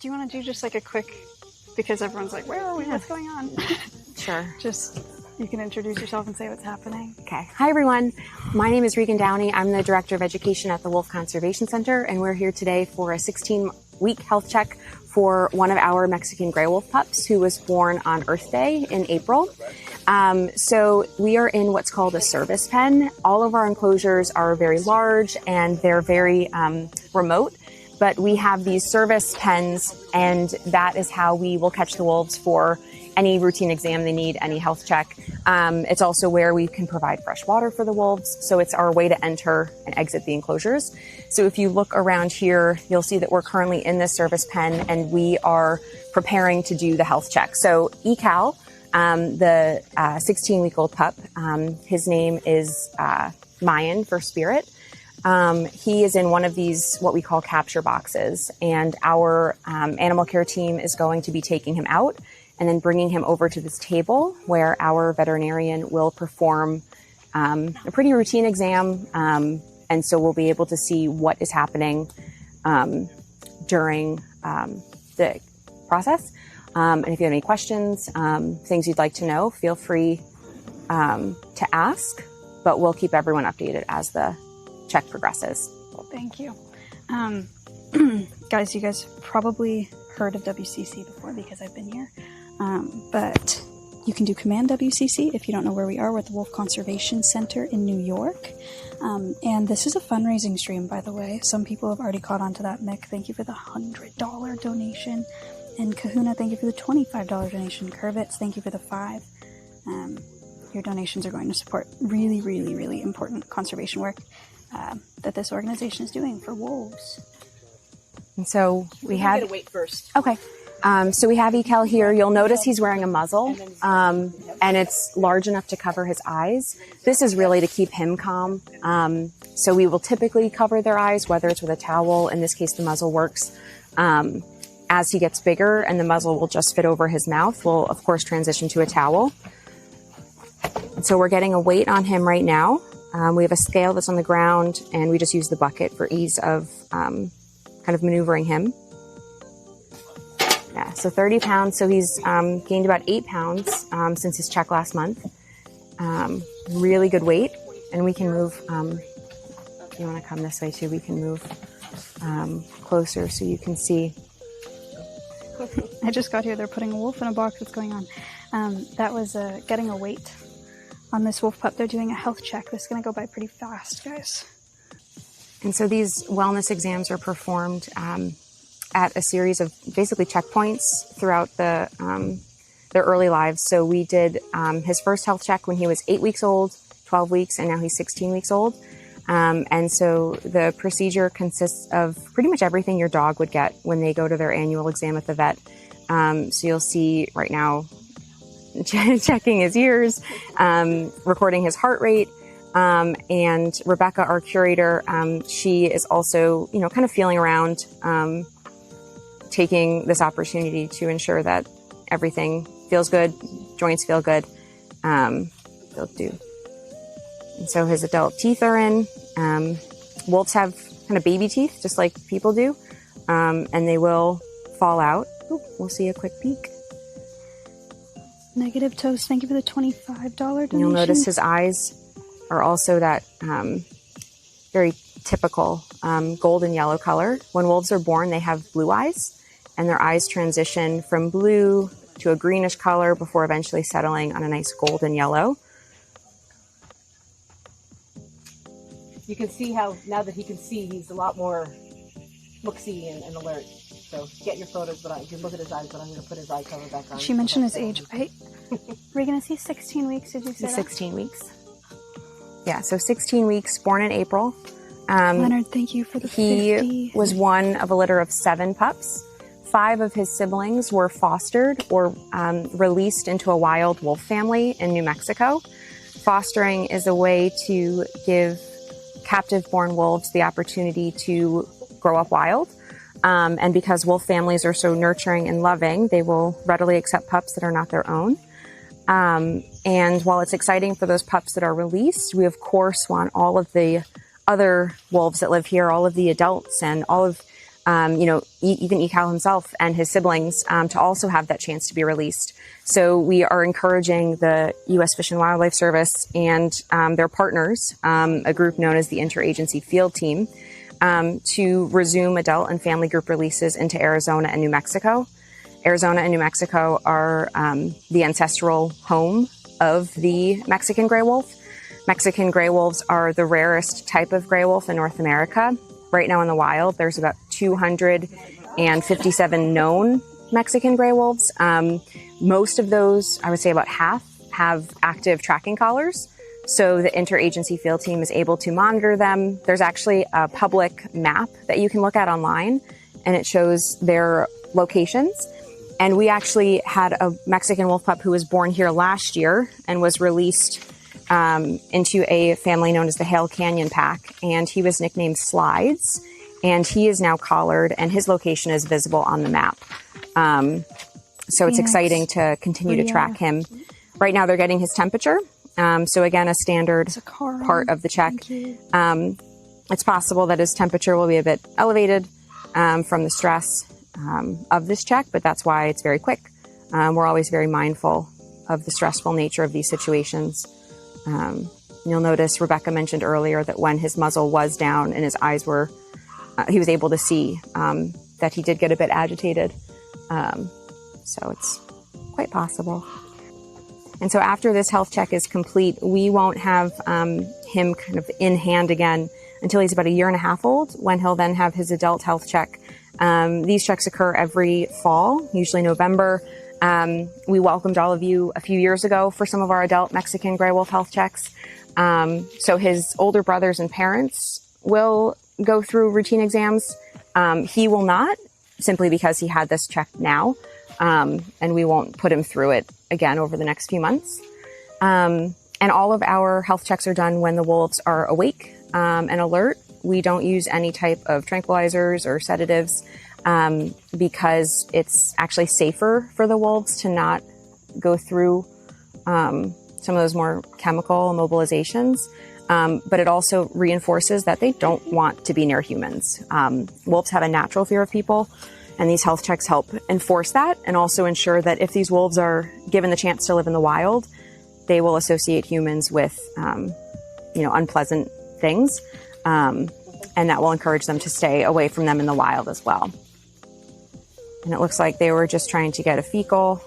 Do you want to do just like a quick, because everyone's like, where are we? What's going on? Sure. Just, you can introduce yourself and say what's happening. Okay. Hi, everyone. My name is Regan Downey. I'm the Director of Education at the Wolf Conservation Center, and we're here today for a 16-week health check for one of our Mexican gray wolf pups who was born on Earth Day in April. So we are in what's called a service pen. All of our enclosures are very large and they're very remote. But we have these service pens, and that is how we will catch the wolves for any routine exam they need, any health check. It's also where we can provide fresh water for the wolves. So it's our way to enter and exit the enclosures. So if you look around here, you'll see that we're currently in this service pen and we are preparing to do the health check. So ECAL, the 16-week-old pup, his name is Mayan for spirit. He is in one of these, what we call capture boxes, and our animal care team is going to be taking him out and then bringing him over to this table where our veterinarian will perform a pretty routine exam. And so we'll be able to see what is happening during the process. And if you have any questions, things you'd like to know, feel free to ask, but we'll keep everyone updated as the check progresses. Thank you. Guys, you guys probably heard of WCC before because I've been here. But you can do Command WCC if you don't know where we are. We're at the Wolf Conservation Center in New York. And this is a fundraising stream, by the way. Some people have already caught on to that. Mick, thank you for the $100 donation. And Kahuna, thank you for the $25 donation. Curvitz, thank you for the $5. Your donations are going to support really, really, really important conservation work that this organization is doing for wolves. And so we have... I'm going to wait first. Okay. So we have ECAL here. You'll notice he's wearing a muzzle, and it's large enough to cover his eyes. This is really to keep him calm. So we will typically cover their eyes, whether it's with a towel. In this case, the muzzle works. As he gets bigger and the muzzle will just fit over his mouth, we'll, of course, transition to a towel. And so we're getting a weight on him right now. We have a scale that's on the ground, and we just use the bucket for ease of kind of maneuvering him. Yeah, so 30 pounds. So he's gained about 8 pounds since his check last month. Really good weight. And we can move, if you want to come this way too, we can move closer so you can see. I just got here. They're putting a wolf in a box. What's going on? That was getting a weight on this wolf pup. They're doing a health check. This is going to go by pretty fast, guys. And so these wellness exams are performed at a series of basically checkpoints throughout their early lives. So we did his first health check when he was 8 weeks old, 12 weeks, and now he's 16 weeks old. And so the procedure consists of pretty much everything your dog would get when they go to their annual exam at the vet. So you'll see right now checking his ears, recording his heart rate. And Rebecca, our curator, she is also, kind of feeling around, taking this opportunity to ensure that everything feels good, joints feel good. They'll do. And so his adult teeth are in. Wolves have kind of baby teeth, just like people do, and they will fall out. Ooh, we'll see a quick peek. Negative Toast, thank you for the $25 donation. You'll notice his eyes are also that very typical golden yellow color. When wolves are born, they have blue eyes, and their eyes transition from blue to a greenish color before eventually settling on a nice golden yellow. You can see how, now that he can see, he's a lot more look-see and alert. So get your photos, but you can look at his eyes, but I'm going to put his eye cover back on. She mentioned his age, right? We're going to see 16 weeks, did you say He's that? 16 weeks. Yeah, so 16 weeks, born in April. Leonard, thank you for the 50. He was one of a litter of 7 pups. 5 of his siblings were fostered or released into a wild wolf family in New Mexico. Fostering is a way to give captive-born wolves the opportunity to grow up wild. And because wolf families are so nurturing and loving, they will readily accept pups that are not their own. And while it's exciting for those pups that are released, we of course want all of the other wolves that live here, all of the adults and all of even ECAL himself and his siblings to also have that chance to be released. So we are encouraging the U.S. Fish and Wildlife Service and their partners, a group known as the Interagency Field Team, to resume adult and family group releases into Arizona and New Mexico. Arizona and New Mexico are the ancestral home of the Mexican gray wolf. Mexican gray wolves are the rarest type of gray wolf in North America. Right now in the wild, there's about 257 known Mexican gray wolves. Most of those, I would say about half, have active tracking collars. So the Interagency Field Team is able to monitor them. There's actually a public map that you can look at online, and it shows their locations. And we actually had a Mexican wolf pup who was born here last year and was released into a family known as the Hale Canyon Pack. And he was nicknamed Slides. And he is now collared, and his location is visible on the map. So it's exciting to continue to track him. Right now they're getting his temperature. So again, a standard part of the check. It's possible that his temperature will be a bit elevated from the stress of this check, but that's why it's very quick. We're always very mindful of the stressful nature of these situations. You'll notice Rebecca mentioned earlier that when his muzzle was down and his eyes were, he was able to see that he did get a bit agitated. So it's quite possible. And so after this health check is complete, we won't have him kind of in hand again until he's about 1.5 years old, when he'll then have his adult health check. These checks occur every fall, usually November. We welcomed all of you a few years ago for some of our adult Mexican gray wolf health checks. So his older brothers and parents will go through routine exams. He will not, simply because he had this check now. And we won't put him through it again over the next few months. And all of our health checks are done when the wolves are awake and alert. We don't use any type of tranquilizers or sedatives because it's actually safer for the wolves to not go through some of those more chemical immobilizations. But it also reinforces that they don't want to be near humans. Wolves have a natural fear of people, and these health checks help enforce that and also ensure that if these wolves are given the chance to live in the wild, they will associate humans with, unpleasant things. And that will encourage them to stay away from them in the wild as well. And it looks like they were just trying to get a fecal,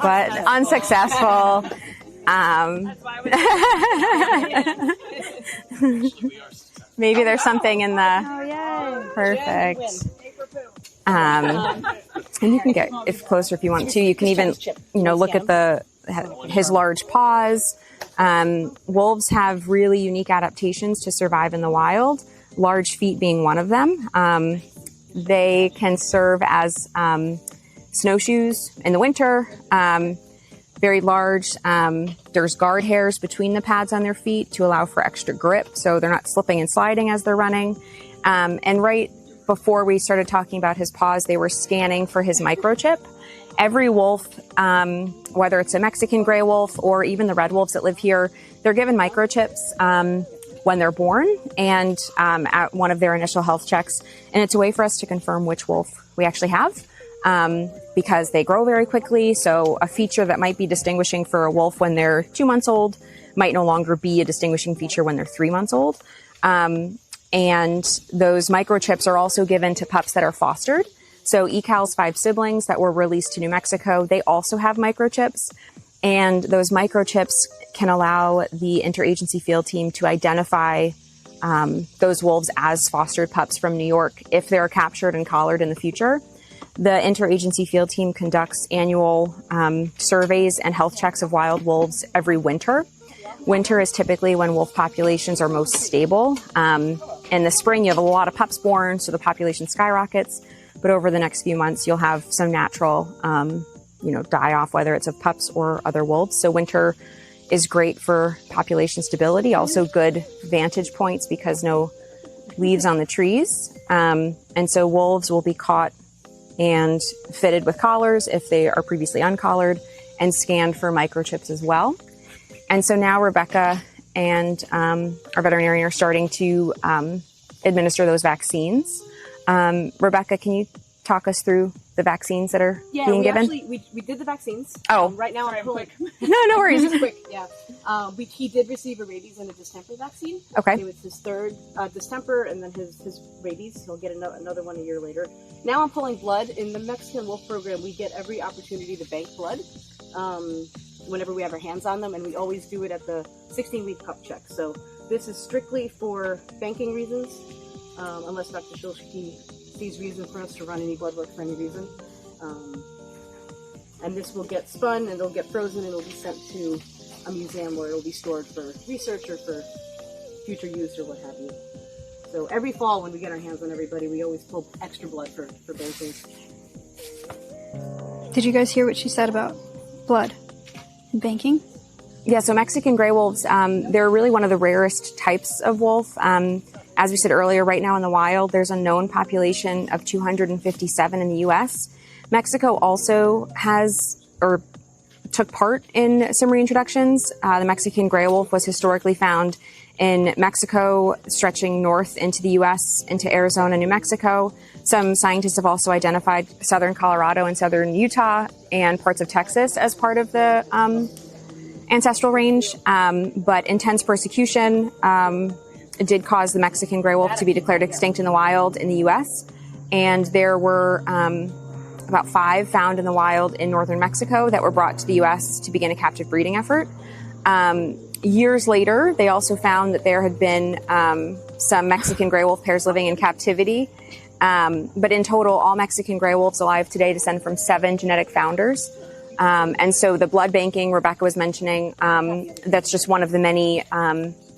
but unsuccessful. Maybe there's something in the perfect. And you can get closer if you want to. You can even, look at his large paws. Wolves have really unique adaptations to survive in the wild, large feet being one of them. They can serve as snowshoes in the winter, very large. There's guard hairs between the pads on their feet to allow for extra grip, so they're not slipping and sliding as they're running. And right before we started talking about his paws, they were scanning for his microchip. Every wolf, whether it's a Mexican gray wolf or even the red wolves that live here, they're given microchips when they're born and at one of their initial health checks. And it's a way for us to confirm which wolf we actually have because they grow very quickly. So a feature that might be distinguishing for a wolf when they're 2 months old might no longer be a distinguishing feature when they're 3 months old. And those microchips are also given to pups that are fostered. So ECAL's 5 siblings that were released to New Mexico, they also have microchips. And those microchips can allow the Interagency Field Team to identify those wolves as fostered pups from New York if they're captured and collared in the future. The Interagency Field Team conducts annual surveys and health checks of wild wolves every winter. Winter is typically when wolf populations are most stable. In the spring, you have a lot of pups born, so the population skyrockets. But over the next few months, you'll have some natural, die-off, whether it's of pups or other wolves. So winter is great for population stability, also good vantage points because no leaves on the trees. And so wolves will be caught and fitted with collars if they are previously uncollared and scanned for microchips as well. And so now Rebecca and our veterinarian are starting to administer those vaccines. Rebecca, can you talk us through the vaccines that are being given? We did the vaccines. Oh. Right now I'm pulling. No worries. Just quick, yeah. He did receive a rabies and a distemper vaccine. Okay. It was his third distemper, and then his rabies. He'll get another one a year later. Now I'm pulling blood. In the Mexican wolf program, we get every opportunity to bank blood whenever we have our hands on them, and we always do it at the 16-week pup check. So this is strictly for banking reasons, unless Dr. Shulsky sees reason for us to run any blood work for any reason. And this will get spun, and it'll get frozen, and it'll be sent to a museum where it'll be stored for research or for future use or what have you. So every fall when we get our hands on everybody, we always pull extra blood for banking. Did you guys hear what she said about blood and banking? Yeah, so Mexican gray wolves, they're really one of the rarest types of wolf. As we said earlier, right now in the wild, there's a known population of 257 in the U.S. Mexico also took part in some reintroductions. The Mexican gray wolf was historically found in Mexico, stretching north into the U.S., into Arizona, New Mexico. Some scientists have also identified southern Colorado and southern Utah and parts of Texas as part of the ancestral range. But intense persecution did cause the Mexican gray wolf to be declared extinct in the wild in the U.S. And there were about 5 found in the wild in northern Mexico that were brought to the U.S. to begin a captive breeding effort. Years later, they also found that there had been some Mexican gray wolf pairs living in captivity. But in total, all Mexican gray wolves alive today descend from 7 genetic founders. And so the blood banking Rebecca was mentioning, that's just one of the many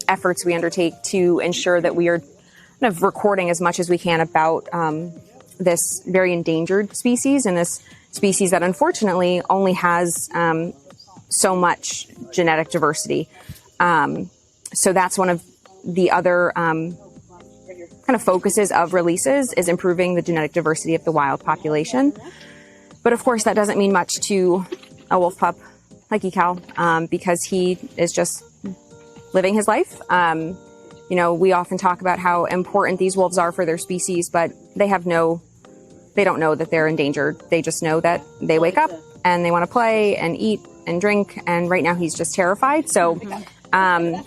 efforts we undertake to ensure that we are kind of recording as much as we can about this very endangered species, and this species that unfortunately only has so much genetic diversity. So that's one of the other kind of focuses of releases, is improving the genetic diversity of the wild population. But of course, that doesn't mean much to a wolf pup like Ekal, because he is just living his life. You know, we often talk about how important these wolves are for their species, but they don't know that they're endangered. They just know that they wake up and they want to play and eat and drink. And right now he's just terrified. So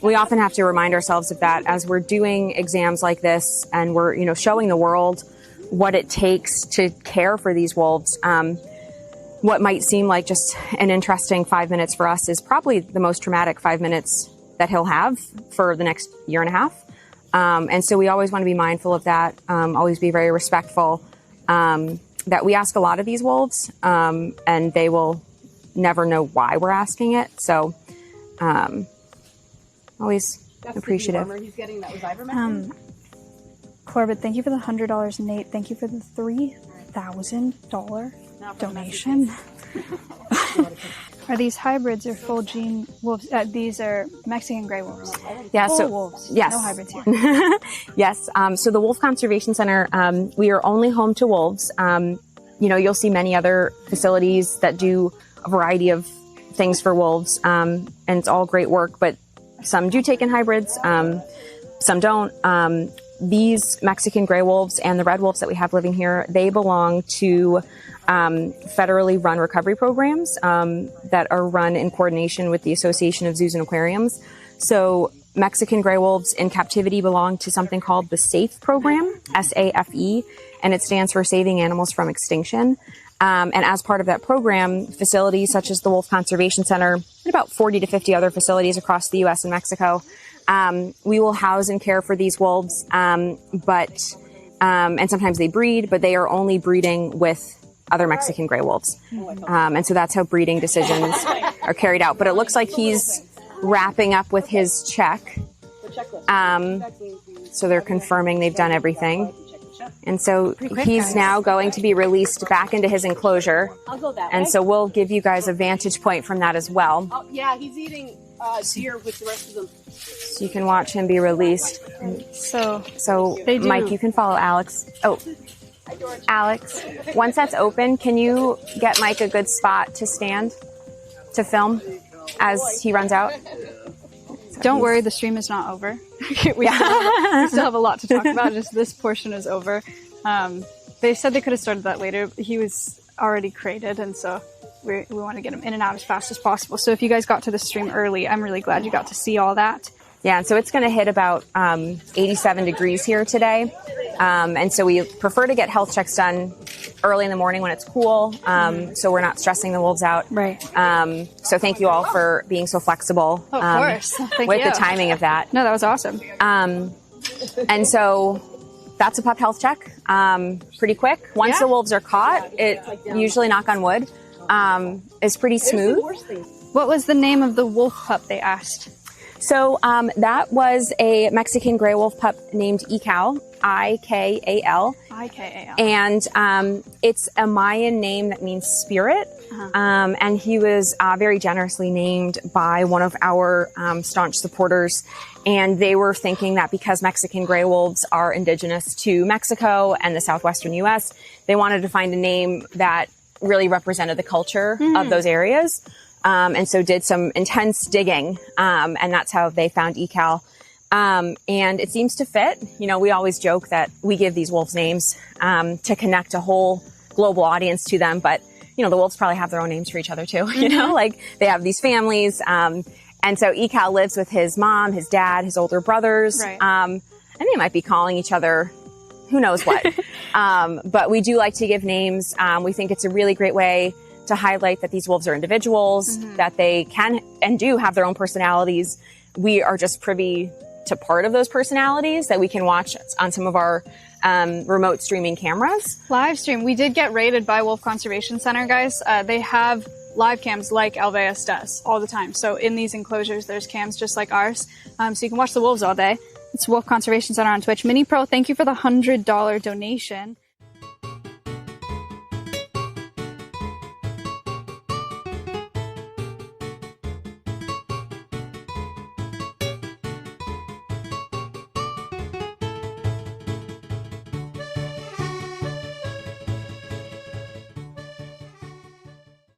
we often have to remind ourselves of that as we're doing exams like this, and we're, you know, showing the world what it takes to care for these wolves. What might seem like just an interesting 5 minutes for us is probably the most traumatic 5 minutes that he'll have for the next year and a half. And so we always want to be mindful of that, always be very respectful, that we ask a lot of these wolves, and they will never know why we're asking it. So always That's appreciative. The he's getting, that was ivermectin. Corbett, thank you for the $100. Nate, thank you for the $3,000 donation. Are these hybrids or full gene wolves? These are Mexican gray wolves. Yeah, full so wolves. yes, No hybrids here. Yes. So the Wolf Conservation Center, we are only home to wolves. You know, you'll see many other facilities that do a variety of things for wolves, and it's all great work. But some do take in hybrids, some don't. These Mexican gray wolves and the red wolves that we have living here, they belong to federally run recovery programs that are run in coordination with the Association of Zoos and Aquariums. So Mexican gray wolves in captivity belong to something called the SAFE program, SAFE, and it stands for Saving Animals from Extinction. And as part of that program, facilities such as the Wolf Conservation Center and about 40 to 50 other facilities across the U.S. and Mexico, we will house and care for these wolves, and sometimes they breed, but they are only breeding with other Mexican gray wolves. And so that's how breeding decisions are carried out. But it looks like he's wrapping up with his check. So they're confirming they've done everything. And so he's now going to be released back into his enclosure. And so we'll give you guys a vantage point from that as well. Oh, yeah, he's eating deer with the rest of them. So you can watch him be released. So Mike, you can follow Alex. Oh, Alex, once that's open, can you get Mike a good spot to stand to film as he runs out? Don't worry, the stream is not over. we still have a lot to talk about. Just this portion is over. They said they could have started that later. He was already crated, and so we want to get him in and out as fast as possible. So if you guys got to the stream early, I'm really glad you got to see all that. Yeah, and so it's going to hit about 87 degrees here today. And so we prefer to get health checks done early in the morning when it's cool, so we're not stressing the wolves out. Right. So thank you all for being so flexible Of course. Thank with you. the timing of that. No, that was awesome. And so that's a pup health check. Pretty quick. Once the wolves are caught, it usually, knock on wood, is pretty smooth. What was the name of the wolf pup they asked? So that was a Mexican gray wolf pup named Ikal, I-K-A-L. I-K-A-L. And it's a Mayan name that means spirit. And he was very generously named by one of our staunch supporters. And they were thinking that because Mexican gray wolves are indigenous to Mexico and the southwestern U.S., they wanted to find a name that really represented the culture of those areas. And so did some intense digging, and that's how they found Ikal. And it seems to fit. You know, we always joke that we give these wolves names to connect a whole global audience to them, but you know, the wolves probably have their own names for each other too. You know, like they have these families. And so Ikal lives with his mom, his dad, his older brothers, and they might be calling each other who knows what. But we do like to give names. We think it's a really great way to highlight that these wolves are individuals, that they can and do have their own personalities. We are just privy to part of those personalities that we can watch on some of our remote streaming cameras. Live stream. We did get rated by Wolf Conservation Center, guys. They have live cams like Alveus does all the time. So in these enclosures, there's cams just like ours. So you can watch the wolves all day. It's Wolf Conservation Center on Twitch. Mini Pro, thank you for the $100 donation.